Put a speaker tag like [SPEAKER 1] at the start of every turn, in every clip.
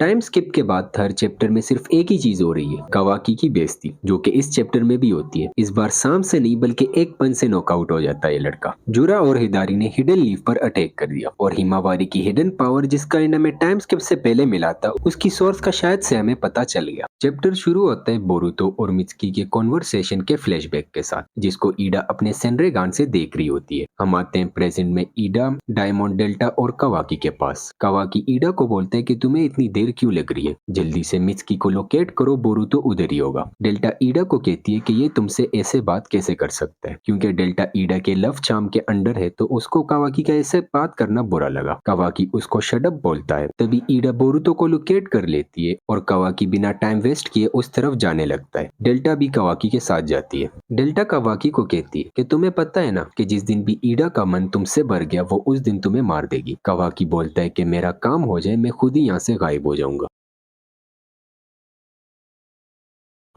[SPEAKER 1] Time skip के बाद हर chapter में सिर्फ एक ही चीज हो रही है, कवाकी की बेइज्जती, जो कि इस चैप्टर में भी होती है। इस बार सांप से नहीं बल्कि एक पंच से नॉकआउट हो जाता है ये लड़का। जुरा और हिदारी ने हिडन लीफ पर अटैक कर दिया और हिमावारी की हिडन पावर, जिसका इन हमें टाइम स्किप से पहले मिला था, उसकी सोर्स का शायद से हमें पता चल गया। चैप्टर शुरू होता है बोरुतो और मित्सुकी के कॉन्वर्सेशन के फ्लैशबैक के साथ, जिसको ईडा अपने सेनरेगान से देख रही होती है। हम आते हैं प्रेजेंट में ईडा, डायमंड, डेल्टा और कवाकी के पास। कवाकी ईडा को बोलते हैं कि तुम्हें इतनी देर क्यों लग रही है, जल्दी से मित्सुकी को लोकेट करो, बोरुतो उधर ही होगा। डेल्टा ईडा को कहती है कि ये तुमसे ऐसे बात कैसे कर सकता है, क्योंकि डेल्टा ईडा के लव चार्म के अंडर है, तो उसको कवाकी का ऐसे बात करना बुरा लगा। कवाकी उसको शट अप बोलता है। तभी ईडा बोरुतो को लोकेट कर लेती है और कवाकी बिना टाइम वेस्ट किए उस तरफ जाने लगता है। डेल्टा भी कवाकी के साथ जाती है। डेल्टा कवाकी को कहती है कि तुम्हें पता है ना कि जिस दिन भी ईडा का मन तुमसे भर गया वो उस दिन तुम्हें मार देगी। कवाकी बोलता है कि मेरा काम हो जाए, मैं खुद ही यहाँ से गायब हो जाऊंगा।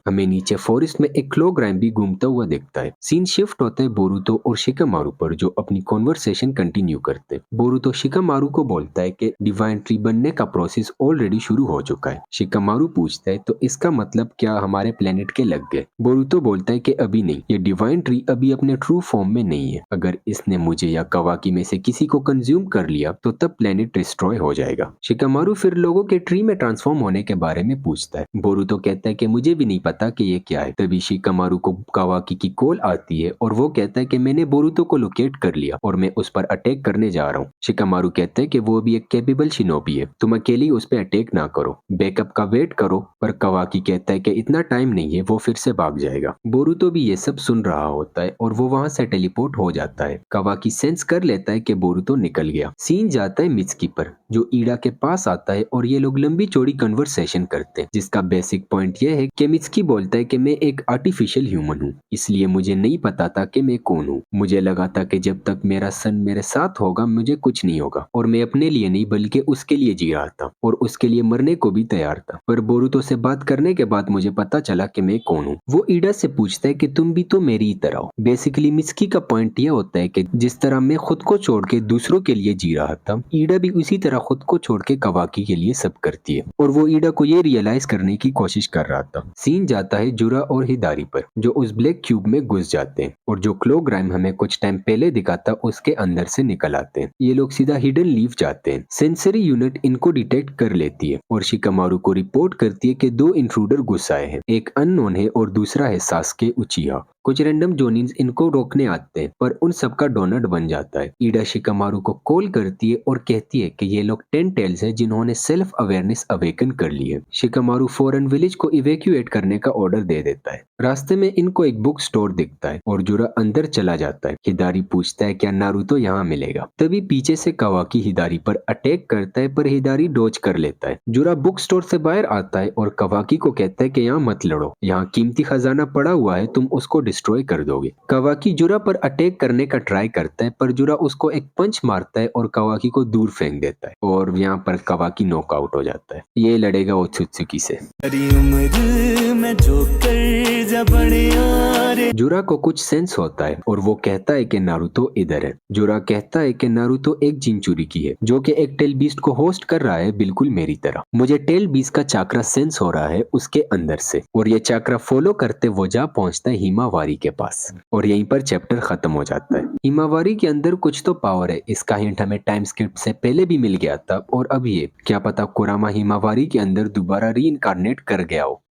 [SPEAKER 1] हमें नीचे फॉरेस्ट में एक क्लोग्राइम भी घूमता हुआ दिखता है। सीन शिफ्ट होता है बोरुतो और शिकामारू पर, जो अपनी कॉन्वर्सेशन कंटिन्यू करते हैं। बोरुतो शिकामारू को बोलता है कि डिवाइन ट्री बनने का प्रोसेस ऑलरेडी शुरू हो चुका है। शिकामारू पूछता है तो इसका मतलब क्या हमारे प्लेनेट के लग गए? बोरुतो बोलता है कि अभी नहीं, ये डिवाइन ट्री अभी अपने ट्रू फॉर्म में नहीं है। अगर इसने मुझे या कवाकी में से किसी को कंज्यूम कर लिया तो तब प्लेनेट डिस्ट्रॉय हो जाएगा। शिकामारू फिर लोगों के ट्री में ट्रांसफॉर्म होने के बारे में पूछता है। बोरुतो कहता है कि मुझे भी नहीं पता कि ये क्या है। तभी शिकामारू को कावाकी की कॉल आती है और वो कहता है कि मैंने बोरुतो को लोकेट कर लिया और मैं उस पर अटैक करने जा रहा हूँ। शिकामारू कहता है कि वो भी एक कैपेबल शिनोबी है, तुम अकेली उस पर अटैक ना करो, बैकअप का वेट करो। पर कावाकी कहता है कि इतना टाइम नहीं है, वो फिर से भाग जाएगा। बोरुतो भी ये सब सुन रहा होता है और वो वहां से टेलीपोर्ट हो जाता है। कावाकी सेंस कर लेता है कि बोरुतो निकल गया। सीन जाता है मित्सुकी पर, जो ईडा के पास आता है और ये लोग लंबी चौड़ी कन्वर्सेशन करते हैं, जिसका बेसिक पॉइंट ये है कि मित्सुकी बोलता है कि मैं एक आर्टिफिशियल ह्यूमन हूँ, इसलिए मुझे नहीं पता था कि मैं कौन हूँ। मुझे लगा था कि जब तक मेरा सन मेरे साथ होगा मुझे कुछ नहीं होगा, और मैं अपने लिए नहीं बल्कि उसके लिए जी रहा था और उसके लिए मरने को भी तैयार था। पर बोरुतो से बात करने के बाद मुझे पता चला कि मैं कौन हूँ। वो ईडा से पूछता है कि तुम भी तो मेरी ही तरह हो। बेसिकली मित्सुकी का पॉइंट यह होता है कि जिस तरह मैं खुद को छोड़ के दूसरों के लिए जी रहा था, ईडा भी उसी तरह खुद को छोड़ के कवाकी के लिए सब करती है, और वो ईडा को ये रियलाइज करने की कोशिश कर रहा था। सीन जाता है जुरा और हिदारी पर, जो उस ब्लैक क्यूब में घुस जाते हैं और जो क्लोग्राइम हमें कुछ टाइम पहले दिखाता उसके अंदर से निकल आते हैं। ये लोग सीधा हिडन लीफ जाते हैं। सेंसरी यूनिट इनको डिटेक्ट कर लेती है और शिकामारू को रिपोर्ट करती है कि दो इंट्रूडर घुस आए हैं, एक अननोन है और दूसरा है सास्के उचिहा। कुछ रैंडम जोनिन्स इनको रोकने आते हैं, पर उन सबका डोनट बन जाता है। ईडा शिकामारू को कॉल करती है और कहती है कि ये लोग 10 टेल्स हैं जिन्होंने सेल्फ अवेयरनेस अवेकन कर ली है। शिकामारू फॉरेन विलेज को इवैक्यूएट करने का ऑर्डर दे देता है। रास्ते में इनको एक बुक स्टोर दिखता है और जुरा अंदर चला जाता है। हिदारी पूछता है क्या नारुतो यहाँ मिलेगा? तभी पीछे से कवाकी हिदारी पर अटैक करता है, पर हिदारी डॉज कर लेता है। जुरा बुक स्टोर से बाहर आता है और कवाकी को कहता है कि यहाँ मत लड़ो, यहाँ कीमती खजाना पड़ा हुआ है, तुम उसको डिस्ट्रॉय कर दोगे। कवाकी जुरा पर अटैक करने का ट्राई करता है, पर जुरा उसको एक पंच मारता है और कवाकी को दूर फेंक देता है और यहाँ पर कवाकी नॉकआउट हो जाता है। ये लड़ेगा ओत्सुत्सुकी से। जुरा को कुछ सेंस होता है और वो कहता है कि नारुतो इधर है। जुरा कहता है कि नारुतो एक जिनचुरिकी है जो कि एक टेल बीस्ट को होस्ट कर रहा है, बिल्कुल मेरी तरह। मुझे टेल बीस्ट का चाक्रा सेंस हो रहा है उसके अंदर से, और ये चाक्रा फॉलो करते वो जा पहुंचता है हिमावारी के पास, और यहीं पर चैप्टर खत्म हो जाता है। हिमावारी के अंदर कुछ तो पावर है, इसका हिंट हमें टाइम स्किप से पहले भी मिल गया था, और अब ये क्या पता कुरामा हिमावारी के अंदर दोबारा री इनकारनेट कर गया हो।